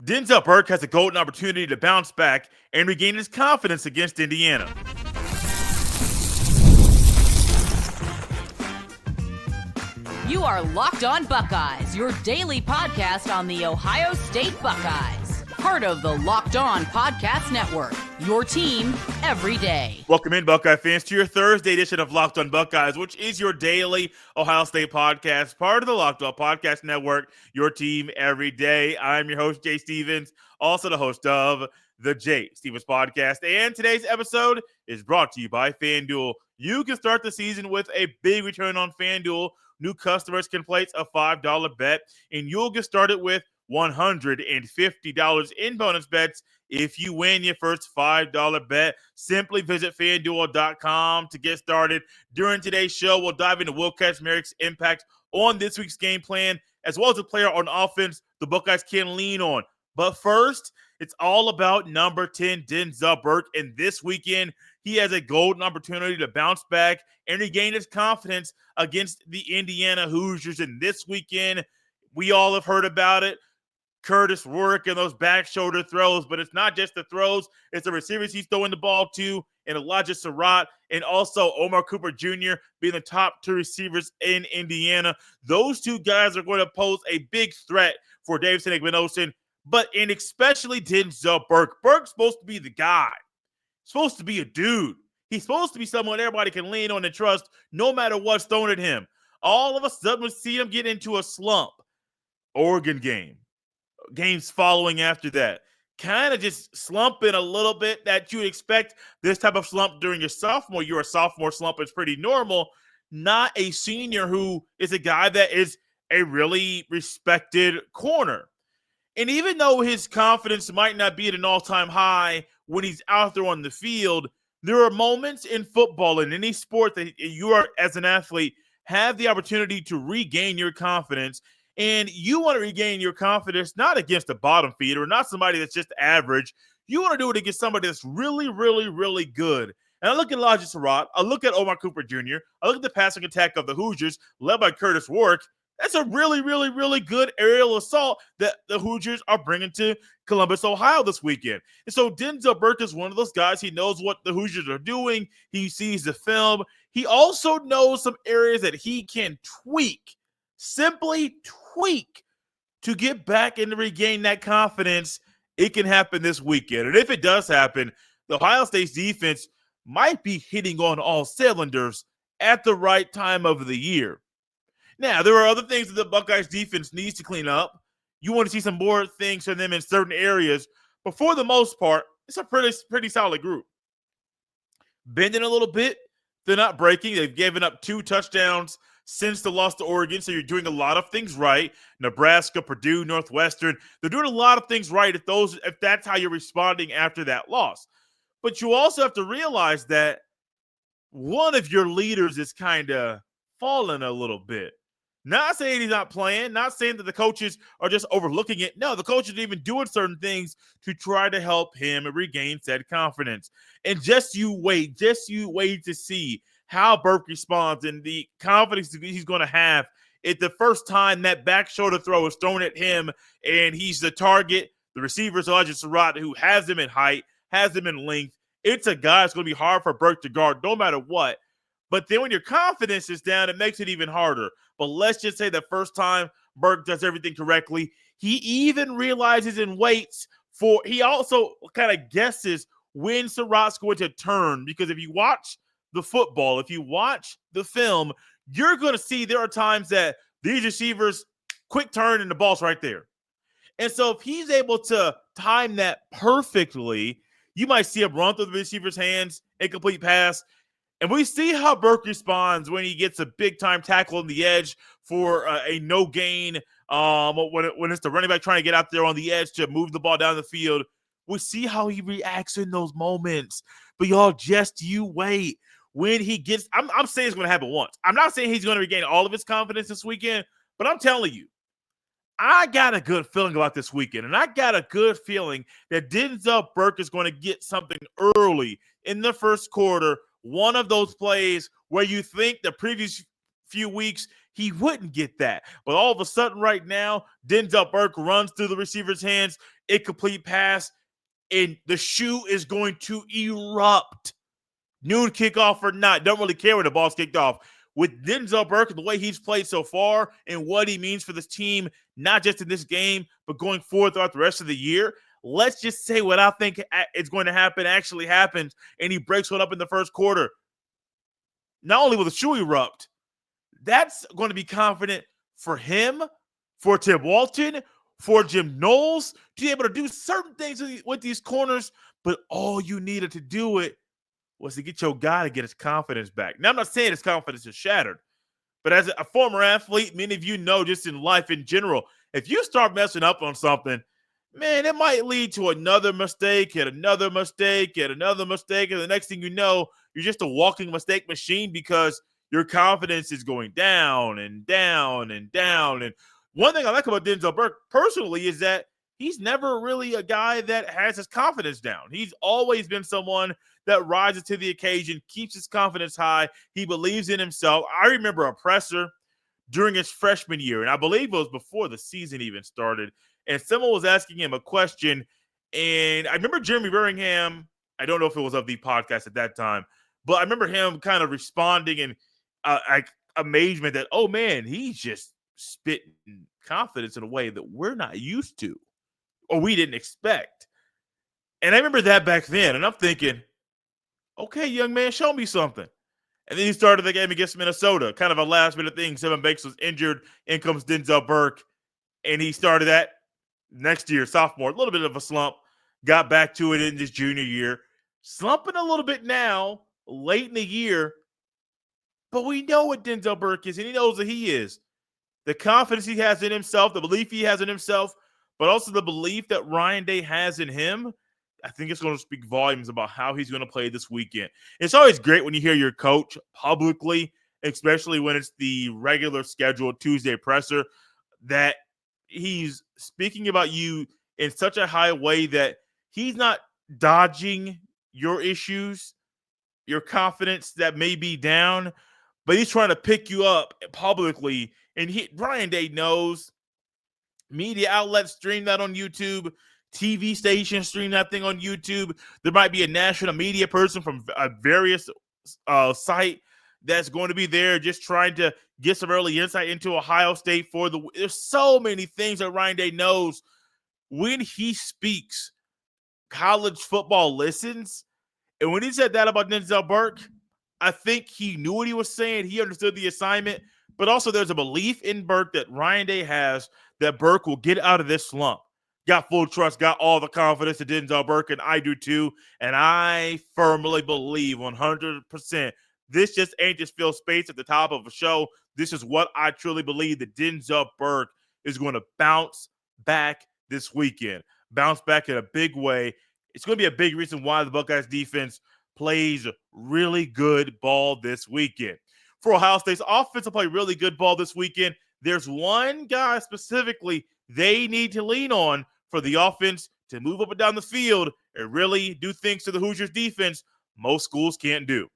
Denzel Burke has a golden opportunity to bounce back and regain his confidence against Indiana. You are Locked On Buckeyes, your daily podcast on the Ohio State Buckeyes. Part of the Locked On Podcast Network, your team every day. Welcome in, Buckeye fans, to your Thursday edition of Locked On Buckeyes, which is your daily Ohio State podcast, part of the Locked On Podcast Network, your team every day. I'm your host, Jay Stevens, also the host of the Jay Stevens Podcast. And today's episode is brought to you by FanDuel. You can start the season with a big return on FanDuel. New customers can place a $5 bet, and you'll get started with $150 in bonus bets if you win your first $5 bet. Simply visit FanDuel.com to get started. During today's show, we'll dive into Will Kacmarek's impact on this week's game plan, as well as a player on offense the Buckeyes can lean on. But first, it's all about number 10, Denzel Burke. And this weekend, he has a golden opportunity to bounce back and regain his confidence against the Indiana Hoosiers. And this weekend, we all have heard about it. Curtis Rourke and those back shoulder throws, but it's not just the throws, it's the receivers he's throwing the ball to, and Elijah Surratt, and also Omar Cooper Jr. being the top two receivers in Indiana. Those two guys are going to pose a big threat for Davidson Igbenogson, and especially Denzel Burke. Burke's supposed to be the guy. Supposed to be a dude. He's supposed to be someone everybody can lean on and trust no matter what's thrown at him. All of a sudden, we see him get into a slump. Oregon game. Games following after that. Kind of just slumping a little bit that you would expect this type of slump during your sophomore year. A sophomore slump is pretty normal. Not a senior who is a guy that is a really respected corner. And even though his confidence might not be at an all-time high when he's out there on the field, there are moments in football and any sport that you are, as an athlete, have the opportunity to regain your confidence. And you want to regain your confidence not against a bottom feeder, not somebody that's just average. You want to do it against somebody that's really, really, really good. And I look at Elijah Surratt. I look at Omar Cooper Jr. I look at the passing attack of the Hoosiers led by Curtis Rourke. That's a really, really, really good aerial assault that the Hoosiers are bringing to Columbus, Ohio this weekend. And so Denzel Burke is one of those guys. He knows what the Hoosiers are doing. He sees the film. He also knows some areas that he can tweak, simply tweak, to get back and to regain that confidence. It can happen this weekend. And if it does happen, the Ohio State's defense might be hitting on all cylinders at the right time of the year. Now, there are other things that the Buckeyes defense needs to clean up. You want to see some more things from them in certain areas. But for the most part, it's a pretty solid group. Bending a little bit. They're not breaking. They've given up 2 touchdowns since the loss to Oregon, so you're doing a lot of things right. Nebraska, Purdue, Northwestern, they're doing a lot of things right if that's how you're responding after that loss. But you also have to realize that one of your leaders is kind of falling a little bit. Not saying he's not playing, not saying that the coaches are just overlooking it. No, the coaches are even doing certain things to try to help him regain said confidence. And just you wait to see how Burke responds and the confidence he's going to have at the first time that back shoulder throw is thrown at him and he's the target. The receiver's Elijah Surratt, who has him in height, has him in length. It's a guy that's going to be hard for Burke to guard no matter what. But then when your confidence is down, it makes it even harder. But let's just say the first time Burke does everything correctly, he even realizes and waits for – he also kind of guesses when Surratt's going to turn. Because if you watch the football, if you watch the film, you're going to see there are times that these receivers quick turn and the ball's right there. And so if he's able to time that perfectly, you might see him run through the receiver's hands, incomplete pass. And we see how Burke responds when he gets a big-time tackle on the edge for a no gain. When it's the running back trying to get out there on the edge to move the ball down the field. We see how he reacts in those moments. But y'all, just you wait. When he gets – I'm saying it's going to happen once. I'm not saying he's going to regain all of his confidence this weekend, but I'm telling you, I got a good feeling about this weekend, and I got a good feeling that Denzel Burke is going to get something early in the first quarter. One of those plays where you think the previous few weeks he wouldn't get that. But all of a sudden right now, Denzel Burke runs through the receiver's hands, incomplete pass, and the shoe is going to erupt. Noon kickoff or not, don't really care when the ball's kicked off. With Denzel Burke and the way he's played so far and what he means for this team, not just in this game, but going forward throughout the rest of the year, let's just say what I think is going to happen actually happens, and he breaks one up in the first quarter. Not only will the shoe erupt, that's going to be confident for him, for Tim Walton, for Jim Knowles, to be able to do certain things with these corners, but all you needed to do it was to get your guy to get his confidence back. Now, I'm not saying his confidence is shattered, but as a former athlete, many of you know just in life in general, if you start messing up on something, man, it might lead to another mistake and another mistake and another mistake, and the next thing you know, you're just a walking mistake machine because your confidence is going down and down and down. And one thing I like about Denzel Burke personally is that he's never really a guy that has his confidence down. He's always been someone that rises to the occasion, keeps his confidence high. He believes in himself. I remember a presser during his freshman year, and I believe it was before the season even started, and someone was asking him a question, and I remember Jeremy Birmingham, I don't know if it was of the podcast at that time, but I remember him kind of responding in like amazement that, oh man, he's just spitting confidence in a way that we're not used to or we didn't expect. And I remember that back then, and I'm thinking, okay, young man, show me something. And then he started the game against Minnesota, kind of a last-minute thing. Sevyn Banks was injured. In comes Denzel Burke, and he started that next year, sophomore, a little bit of a slump. Got back to it in his junior year. Slumping a little bit now, late in the year. But we know what Denzel Burke is, and he knows that he is. The confidence he has in himself, the belief he has in himself, but also the belief that Ryan Day has in him, I think it's going to speak volumes about how he's going to play this weekend. It's always great when you hear your coach publicly, especially when it's the regular scheduled Tuesday presser, that he's speaking about you in such a high way that he's not dodging your issues, your confidence that may be down, but he's trying to pick you up publicly. And Ryan Day knows media outlets stream that on YouTube. TV stations stream that thing on YouTube. There might be a national media person from a various site that's going to be there just trying to get some early insight into Ohio State for the. There's so many things that Ryan Day knows. When he speaks, college football listens. And when he said that about Denzel Burke, I think he knew what he was saying. He understood the assignment. But also there's a belief in Burke that Ryan Day has that Burke will get out of this slump. Got full trust, got all the confidence in Denzel Burke, and I do too. And I firmly believe 100% this just ain't just fill space at the top of a show. This is what I truly believe, that Denzel Burke is going to bounce back this weekend. Bounce back in a big way. It's going to be a big reason why the Buckeyes defense plays really good ball this weekend. For Ohio State's offense to play really good ball this weekend, there's one guy specifically they need to lean on for the offense to move up and down the field and really do things to the Hoosiers defense most schools can't do.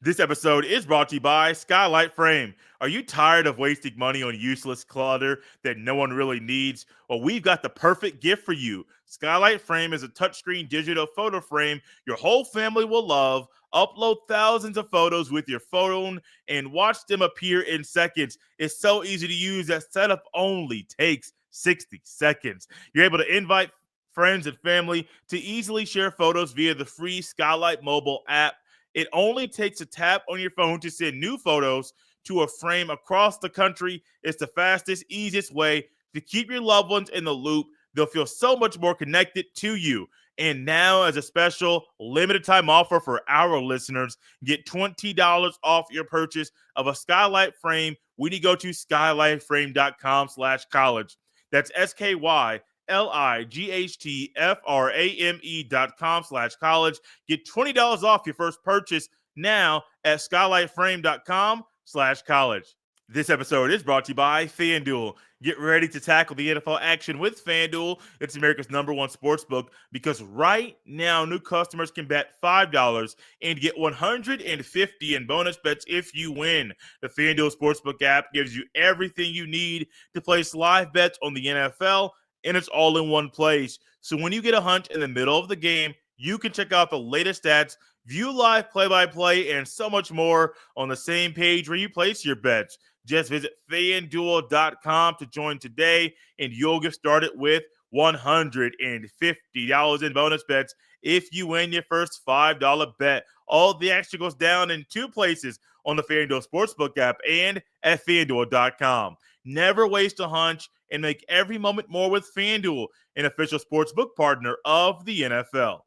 This episode is brought to you by Skylight Frame. Are you tired of wasting money on useless clutter that no one really needs? Well, we've got the perfect gift for you. Skylight Frame is a touchscreen digital photo frame your whole family will love. Upload thousands of photos with your phone and watch them appear in seconds. It's so easy to use that setup only takes 60 seconds. You're able to invite friends and family to easily share photos via the free Skylight mobile app. It only takes a tap on your phone to send new photos to a frame across the country. It's the fastest, easiest way to keep your loved ones in the loop. They'll feel so much more connected to you. And now, as a special limited time offer for our listeners, get $20 off your purchase of a Skylight frame when you go to skylightframe.com/college. That's SKYLIGHTFRAME.com/college. Get $20 off your first purchase now at skylightframe.com/college. This episode is brought to you by FanDuel. Get ready to tackle the NFL action with FanDuel. It's America's #1 sportsbook because right now new customers can bet $5 and get $150 in bonus bets if you win. The FanDuel Sportsbook app gives you everything you need to place live bets on the NFL, and it's all in one place. So when you get a hunch in the middle of the game, you can check out the latest stats, view live play-by-play, and so much more on the same page where you place your bets. Just visit FanDuel.com to join today, and you'll get started with $150 in bonus bets if you win your first $5 bet. All the action goes down in two places on the FanDuel Sportsbook app and at FanDuel.com. Never waste a hunch and make every moment more with FanDuel, an official sportsbook partner of the NFL.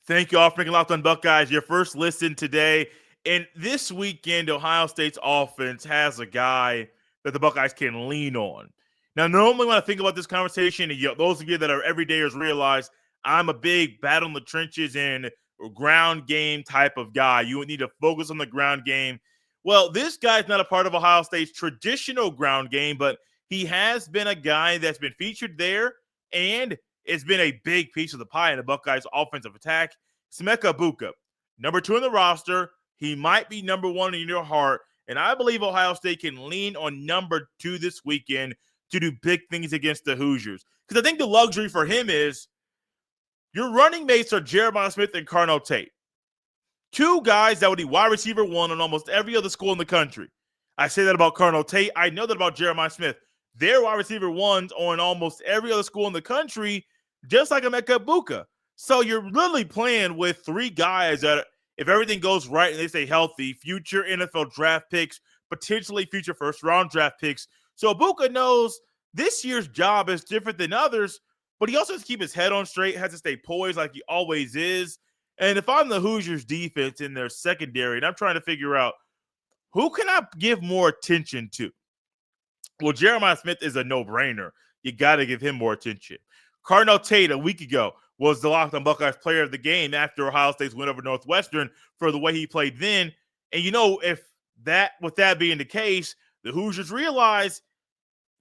Thank you all for making Locked On Buckeyes your first listen today. And this weekend, Ohio State's offense has a guy that the Buckeyes can lean on. Now, normally when I think about this conversation, and those of you that are everydayers realize I'm a big battle in the trenches and ground game type of guy. You would need to focus on the ground game. Well, this guy's not a part of Ohio State's traditional ground game, but he has been a guy that's been featured there, and it's been a big piece of the pie in the Buckeyes' offensive attack. Emeka Egbuka, number 2 in the roster. He might be number 1 in your heart, and I believe Ohio State can lean on number 2 this weekend to do big things against the Hoosiers. Because I think the luxury for him is your running mates are Jeremiah Smith and Carnell Tate. 2 guys that would be wide receiver 1 on almost every other school in the country. I say that about Carnell Tate. I know that about Jeremiah Smith. They're wide receiver 1s on almost every other school in the country, just like Emeka Egbuka. So you're literally playing with 3 guys that, if everything goes right and they stay healthy, future NFL draft picks, potentially future first-round draft picks. So Egbuka knows this year's job is different than others, but he also has to keep his head on straight, has to stay poised like he always is. And if I'm the Hoosiers defense in their secondary and I'm trying to figure out who can I give more attention to? Well, Jeremiah Smith is a no-brainer. You got to give him more attention. Carnell Tate a week ago was the Locked On Buckeyes player of the game after Ohio State's win over Northwestern for the way he played then. And with that being the case, the Hoosiers realize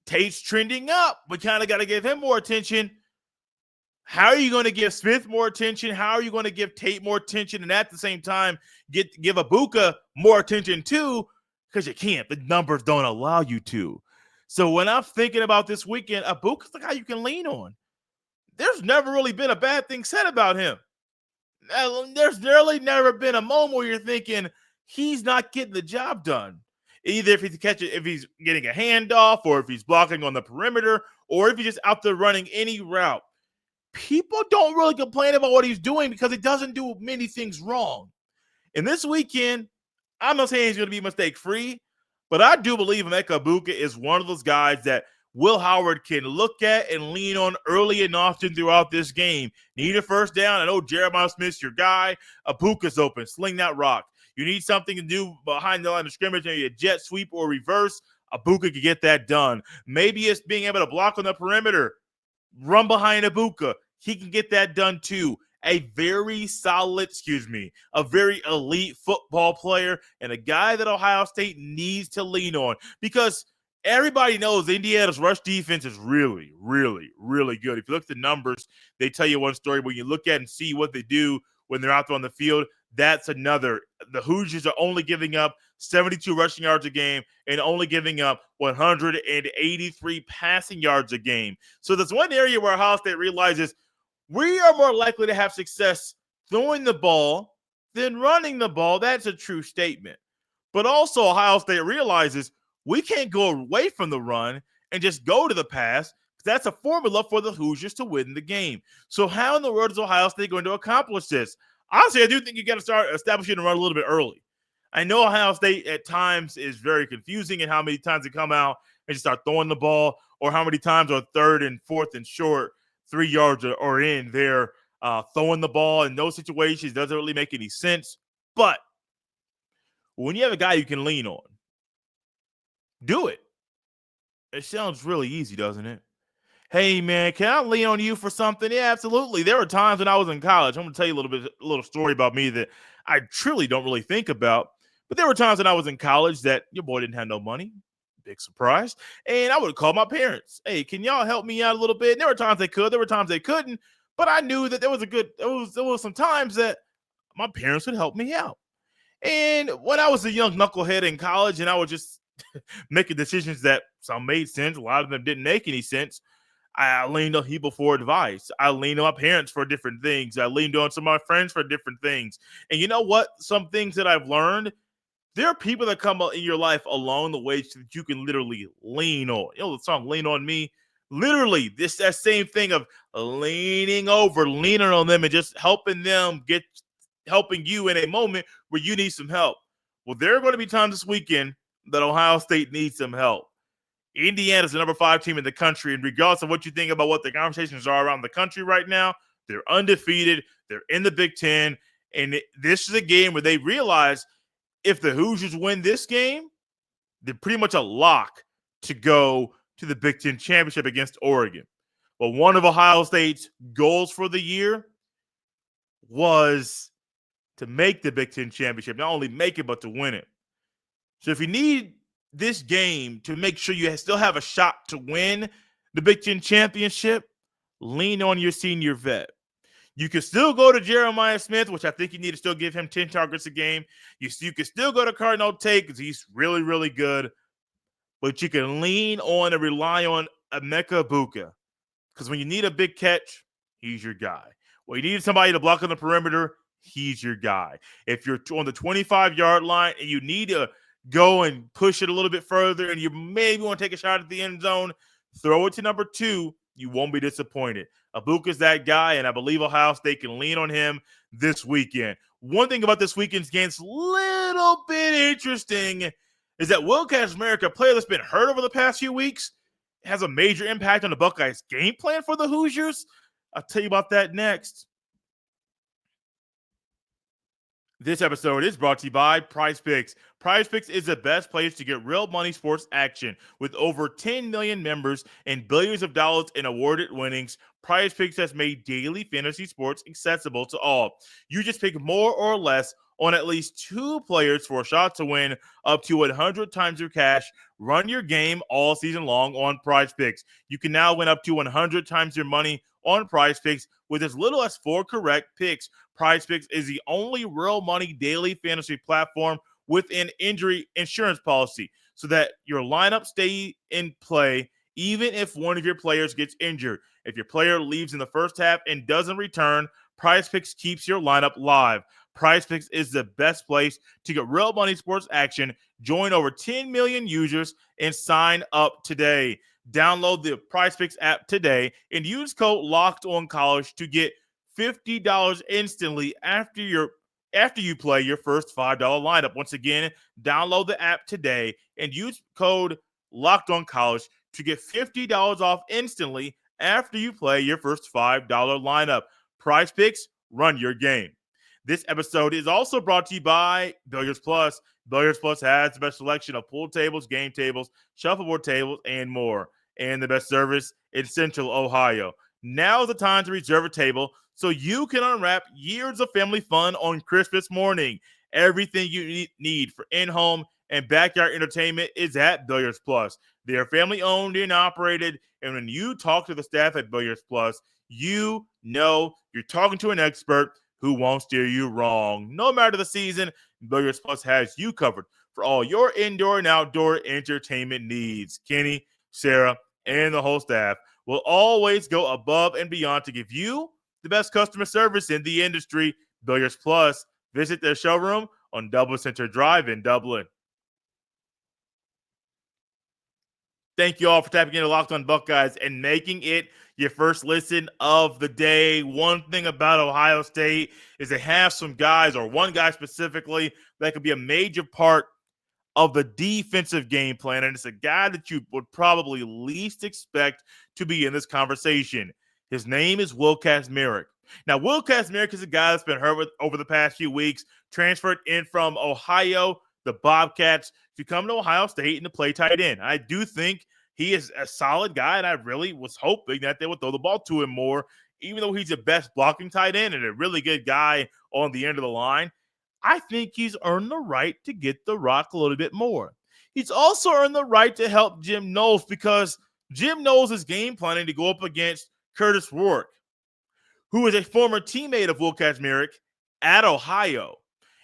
Tate's trending up. We kind of got to give him more attention. How are you going to give Smith more attention? How are you going to give Tate more attention? And at the same time, give Egbuka more attention too? Because you can't. The numbers don't allow you to. So when I'm thinking about this weekend, Egbuka's the guy you can lean on. There's never really been a bad thing said about him. There's really never been a moment where you're thinking he's not getting the job done. Either if he's getting a handoff, or if he's blocking on the perimeter, or if he's just out there running any route. People don't really complain about what he's doing because he doesn't do many things wrong. And this weekend, I'm not saying he's going to be mistake-free, but I do believe Emeka Egbuka is one of those guys that Will Howard can look at and lean on early and often throughout this game. Need a first down? I know Jeremiah Smith's your guy. Egbuka's open. Sling that rock. You need something to do behind the line of scrimmage, maybe a jet sweep or reverse. Egbuka can get that done. Maybe it's being able to block on the perimeter. Run behind Egbuka. He can get that done too. A very elite football player and a guy that Ohio State needs to lean on because everybody knows Indiana's rush defense is really, really, really good. If you look at the numbers, they tell you one story. When you look at and see what they do when they're out there on the field, that's another. The Hoosiers are only giving up 72 rushing yards a game and only giving up 183 passing yards a game. So that's one area where Ohio State realizes we are more likely to have success throwing the ball than running the ball. That's a true statement. But also Ohio State realizes we can't go away from the run and just go to the pass. That's a formula for the Hoosiers to win the game. So how in the world is Ohio State going to accomplish this? Honestly, I do think you got to start establishing the run a little bit early. I know Ohio State at times is very confusing in how many times they come out and just start throwing the ball, or how many times on 3rd and 4th and short, 3 yards or in, they're throwing the ball in those situations. Doesn't really make any sense. But when you have a guy you can lean on, do it. It sounds really easy, doesn't it? Hey, man, can I lean on you for something? Yeah, absolutely. There were times when I was in college. I'm going to tell you a little story about me that I truly don't really think about. But there were times when I was in college that your boy didn't have no money. Big surprise. And I would call my parents. Hey, can y'all help me out a little bit? And there were times they could. There were times they couldn't. But I knew that there was some times that my parents would help me out. And when I was a young knucklehead in college and I was just making decisions that some made sense, a lot of them didn't make any sense, I leaned on people for advice. I leaned on my parents for different things. I leaned on some of my friends for different things. And you know what? Some things that I've learned, there are people that come in your life along the way so that you can literally lean on. You know the song Lean On Me? Literally, that same thing of leaning over, leaning on them and just helping you in a moment where you need some help. Well, there are going to be times this weekend that Ohio State needs some help. Indiana's the number 5 team in the country, and regardless of what you think about what the conversations are around the country right now, they're undefeated. They're in the Big Ten, and this is a game where they realize if the Hoosiers win this game, they're pretty much a lock to go to the Big Ten championship against Oregon. But one of Ohio State's goals for the year was to make the Big Ten championship, not only make it, but to win it. So if you need this game to make sure you still have a shot to win the Big Ten championship, lean on your senior vet. You can still go to Jeremiah Smith, which I think you need to still give him 10 targets a game. You can still go to Cardinal Tate because he's really, really good. But you can lean on and rely on Emeka Egbuka because when you need a big catch, he's your guy. When you need somebody to block on the perimeter, he's your guy. If you're on the 25-yard line and you need to go and push it a little bit further and you maybe want to take a shot at the end zone, throw it to number 2. You won't be disappointed. Egbuka's that guy, and I believe Ohio State can lean on him this weekend. One thing about this weekend's game is a little bit interesting is that Will Kacmarek, a player that's been hurt over the past few weeks, has a major impact on the Buckeyes' game plan for the Hoosiers. I'll tell you about that next. This episode is brought to you by PrizePicks. PrizePicks is the best place to get real money sports action. With over 10 million members and billions of dollars in awarded winnings, PrizePicks has made daily fantasy sports accessible to all. You just pick more or less on at least 2 players for a shot to win up to 100 times your cash. Run your game all season long on PrizePicks. You can now win up to 100 times your money on PrizePicks with as little as 4 correct picks. PrizePicks is the only real money daily fantasy platform with an injury insurance policy so that your lineup stay in play even if one of your players gets injured. If your player leaves in the first half and doesn't return, PrizePicks keeps your lineup live. PrizePicks is the best place to get real money sports action. Join over 10 million users and sign up today. Download the PrizePicks app today and use code LOCKEDONCollege to get $50 instantly after you play your first $5 lineup. Once again, download the app today and use code LOCKEDONCollege to get $50 off instantly after you play your first $5 lineup. PrizePicks, run your game. This episode is also brought to you by Billiards Plus. Billiards Plus has the best selection of pool tables, game tables, shuffleboard tables, and more. And the best service in Central Ohio. Now is the time to reserve a table so you can unwrap years of family fun on Christmas morning. Everything you need for in-home and backyard entertainment is at Billiards Plus. They are family-owned and operated, and when you talk to the staff at Billiards Plus, you know you're talking to an expert who won't steer you wrong. No matter the season, Billiards Plus has you covered for all your indoor and outdoor entertainment needs. Kenny, Sarah, and the whole staff will always go above and beyond to give you the best customer service in the industry. Billiards Plus. Visit their showroom on Dublin Center Drive in Dublin. Thank you all for tapping into Locked On Buckeyes and making it your first listen of the day. One thing about Ohio State is they have some guys, or one guy specifically, that could be a major part of the defensive game plan, and it's a guy that you would probably least expect to be in this conversation. His name is Will Kacmarek. Now, Will Kacmarek is a guy that's been hurt over the past few weeks, transferred in from Ohio, the Bobcats, to come to Ohio State and to play tight end. I do think he is a solid guy, and I really was hoping that they would throw the ball to him more, even though he's the best blocking tight end and a really good guy on the end of the line. I think he's earned the right to get the rock a little bit more. He's also earned the right to help Jim Knowles because Jim Knowles is game planning to go up against Curtis Rourke, who is a former teammate of Will Kacmarek at Ohio.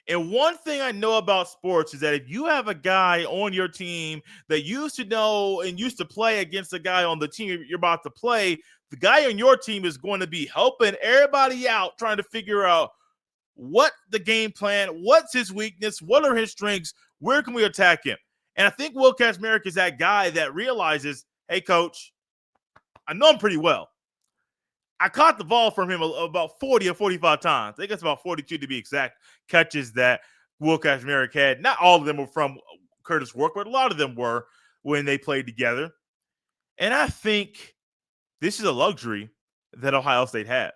And one thing I know about sports is that if you have a guy on your team that used to know and used to play against a guy on the team you're about to play, the guy on your team is going to be helping everybody out, trying to figure out what the game plan, what's his weakness, what are his strengths, where can we attack him? And I think Will Kacmarek is that guy that realizes, hey, coach, I know him pretty well. I caught the ball from him about 40 or 45 times. I think it's about 42 to be exact catches that Will Kacmarek had. Not all of them were from Curtis Rourke, but a lot of them were when they played together. And I think this is a luxury that Ohio State has.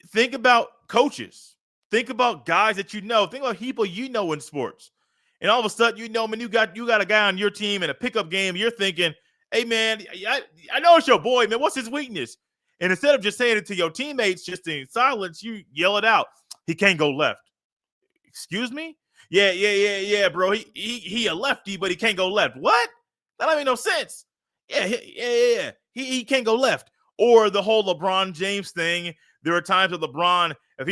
Think about coaches. Think about guys that you know. Think about people you know in sports. And all of a sudden, you know, man, you got a guy on your team in a pickup game. You're thinking, hey, man, I know it's your boy, man. What's his weakness? And instead of just saying it to your teammates, just in silence, you yell it out. He can't go left. Excuse me? Yeah, bro. He a lefty, but he can't go left. What? That don't make no sense. Yeah. He can't go left. Or the whole LeBron James thing. There were times with LeBron, if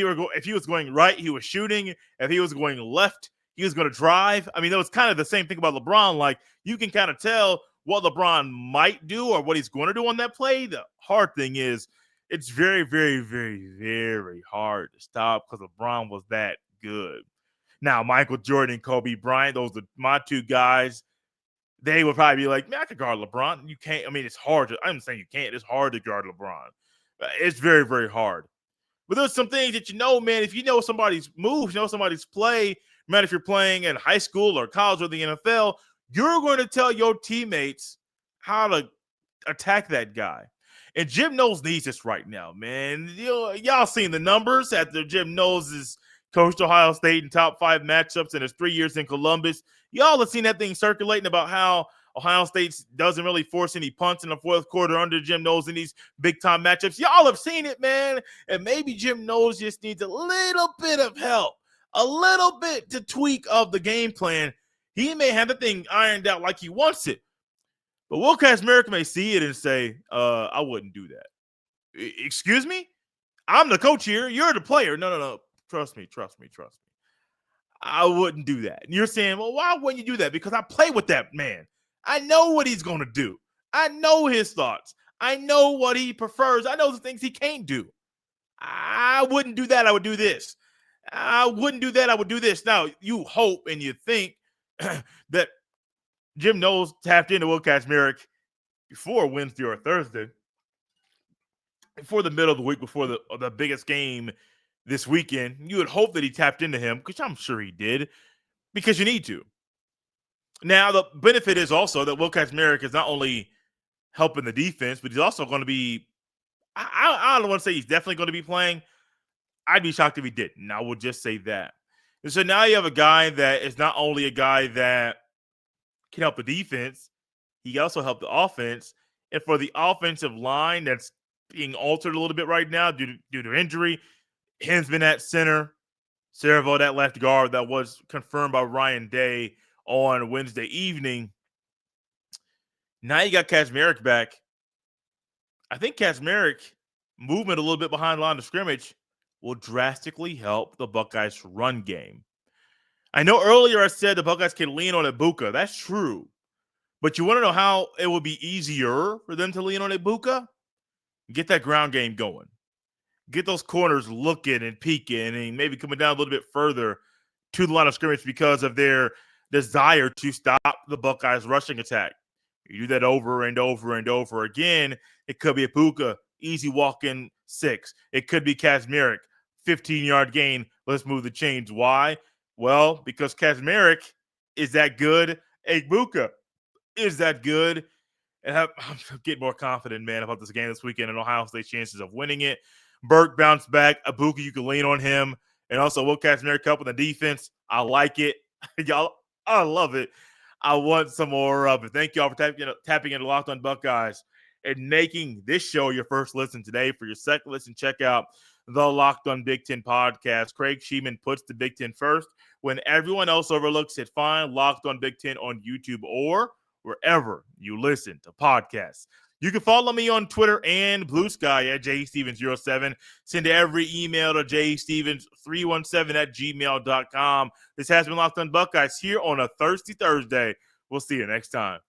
he was going right, he was shooting. If he was going left, he was going to drive. I mean, that was kind of the same thing about LeBron. Like, you can kind of tell what LeBron might do or what he's going to do on that play. The hard thing is it's very, very, very, very hard to stop because LeBron was that good. Now, Michael Jordan and Kobe Bryant, those are my two guys. They would probably be like, man, I could guard LeBron. You can't. I mean, it's hard. I'm saying you can't. It's hard to guard LeBron. It's very, very hard. But there's some things that you know, man, if you know somebody's moves, you know somebody's play, no matter if you're playing in high school or college or the NFL, you're going to tell your teammates how to attack that guy. And Jim Knowles needs this right now, man. Y'all seen the numbers after Jim Knowles has coached Ohio State in top 5 matchups in his 3 years in Columbus. Y'all have seen that thing circulating about how Ohio State doesn't really force any punts in the fourth quarter under Jim Knowles in these big-time matchups. Y'all have seen it, man. And maybe Jim Knowles just needs a little bit of help, a little bit to tweak of the game plan. He may have the thing ironed out like he wants it. But Will Kacmarek may see it and say, I wouldn't do that. Excuse me? I'm the coach here. You're the player. No. Trust me. I wouldn't do that. And you're saying, well, why wouldn't you do that? Because I play with that man. I know what he's going to do. I know his thoughts. I know what he prefers. I know the things he can't do. I wouldn't do that. I would do this. I wouldn't do that. I would do this. Now, you hope and you think that Jim Knowles tapped into Will Kacmarek before Wednesday or Thursday, before the middle of the week, before the biggest game this weekend. You would hope that he tapped into him, which I'm sure he did, because you need to. Now, the benefit is also that Will Kacmarek is not only helping the defense, but he's also going to be, I don't want to say he's definitely going to be playing. I'd be shocked if he didn't. I would just say that. And so now you have a guy that is not only a guy that can help the defense, he can also help the offense. And for the offensive line that's being altered a little bit right now due to injury, Hinsman at center, Cervo at left guard, that was confirmed by Ryan Day on Wednesday evening. Now you got Kacmarek back. I think Kacmarek movement a little bit behind the line of scrimmage will drastically help the Buckeyes' run game. I know earlier I said the Buckeyes can lean on Egbuka. That's true. But you want to know how it would be easier for them to lean on Egbuka? Get that ground game going. Get those corners looking and peeking and maybe coming down a little bit further to the line of scrimmage because of their desire to stop the Buckeyes' rushing attack. You do that over and over and over again. It could be Egbuka, easy walk-in 6. It could be Kacmarek, 15-yard gain. Let's move the chains. Why? Well, because Kacmarek is that good. Egbuka is that good. And I'm getting more confident, man, about this game this weekend and Ohio State's chances of winning it. Burke bounced back. Egbuka, you can lean on him. And also, Will Kacmarek helping the defense. I like it. Y'all, I love it. I want some more of it. Thank y'all for tapping into Locked On Buckeyes and making this show your first listen today. For your second listen, check out the Locked On Big Ten podcast. Craig Sheeman puts the Big Ten first when everyone else overlooks it. Find Locked On Big Ten on YouTube or wherever you listen to podcasts. You can follow me on Twitter and Blue Sky at jstevens07. Send every email to jstevens317@gmail.com. This has been Locked On Buckeyes here on a Thirsty Thursday. We'll see you next time.